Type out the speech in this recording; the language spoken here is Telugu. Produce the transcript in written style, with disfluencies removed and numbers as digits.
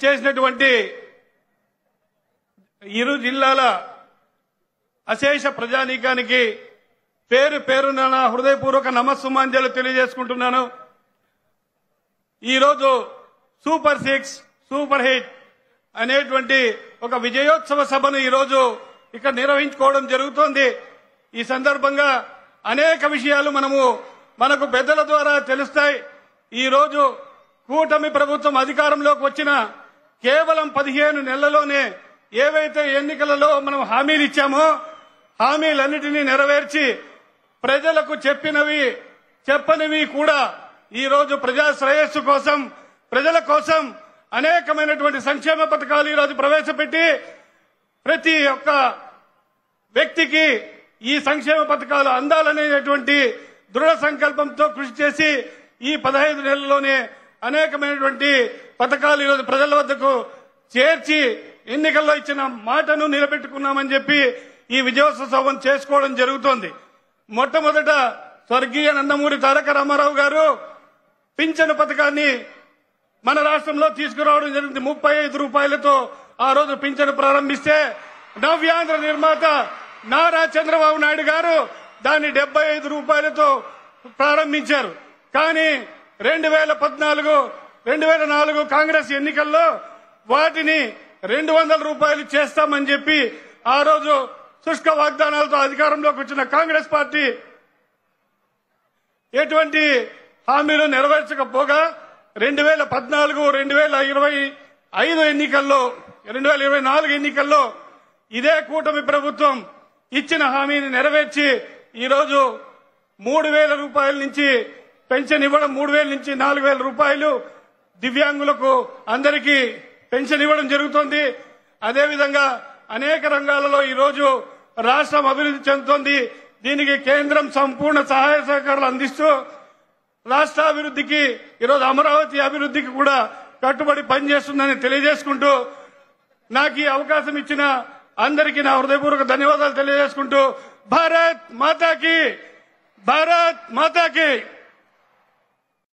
చేసినటువంటి ఇరు జిల్లాల అశేష ప్రజానీకానికి పేరు పేరున నా హృదయపూర్వక నమస్సుమాంజలు తెలియజేసుకుంటున్నాను. ఈరోజు సూపర్ 6 సూపర్ హిట్ అనేటువంటి ఒక విజయోత్సవ సభను ఈరోజు ఇక్కడ నిర్వహించుకోవడం జరుగుతోంది. ఈ సందర్భంగా అనేక విషయాలు మనకు పెద్దల ద్వారా తెలుస్తాయి. ఈరోజు కూటమి ప్రభుత్వం అధికారంలోకి వచ్చిన కేవలం 15 నెలల్లోనే ఏవైతే ఎన్నికలలో మనం హామీలు ఇచ్చామో హామీలన్నిటినీ నెరవేర్చి ప్రజలకు చెప్పనివి కూడా ఈరోజు ప్రజా శ్రేయస్సు కోసం ప్రజల కోసం అనేకమైనటువంటి సంక్షేమ పథకాలు ఈరోజు ప్రవేశపెట్టి ప్రతి ఒక్క వ్యక్తికి ఈ సంక్షేమ పథకాలు అందాలనేటువంటి దృఢ సంకల్పంతో కృషి చేసి ఈ 15 నెలల్లోనే అనేకమైనటువంటి పథకాలు ఈరోజు ప్రజల వద్దకు చేర్చి ఎన్నికల్లో ఇచ్చిన మాటను నిలబెట్టుకున్నామని చెప్పి ఈ విజయోత్సవం చేసుకోవడం జరుగుతోంది. మొట్టమొదట స్వర్గీయ నందమూరి తారక రామారావు గారు పింఛను పథకాన్ని మన రాష్ట్రంలో తీసుకురావడం జరిగింది. 35 రూపాయలతో ఆ రోజు పింఛను ప్రారంభిస్తే నవ్యాంధ్ర నిర్మాత నారా చంద్రబాబు నాయుడు గారు దాన్ని 75 రూపాయలతో ప్రారంభించారు. కానీ 2014 కాంగ్రెస్ ఎన్నికల్లో వాటిని 200 రూపాయలు చేస్తామని చెప్పి ఆ రోజు శుష్క వాగ్దానాలతో అధికారంలోకి వచ్చిన కాంగ్రెస్ పార్టీ ఎటువంటి హామీలు నెరవేర్చకపోగా 2014-2025 ఎన్నికల్లో 2024 ఎన్నికల్లో ఇదే కూటమి ప్రభుత్వం ఇచ్చిన హామీని నెరవేర్చి ఈరోజు 3000 రూపాయల నుంచి పెన్షన్ ఇవ్వడం 3000 నుంచి 4000 రూపాయలు దివ్యాంగులకు అందరికీ పెన్షన్ ఇవ్వడం జరుగుతోంది. అదేవిధంగా అనేక రంగాలలో ఈరోజు రాష్ట్రం అభివృద్ధి చెందుతోంది. దీనికి కేంద్రం సంపూర్ణ సహాయ సహకారాలు అందిస్తూ రాష్ట్ర అభివృద్ధికి ఈరోజు అమరావతి అభివృద్ధికి కూడా కట్టుబడి పనిచేస్తుందని తెలియజేసుకుంటూ నాకు ఈ అవకాశం ఇచ్చిన అందరికీ నా హృదయపూర్వక ధన్యవాదాలు తెలియజేసుకుంటూ భారత్ మాతాకి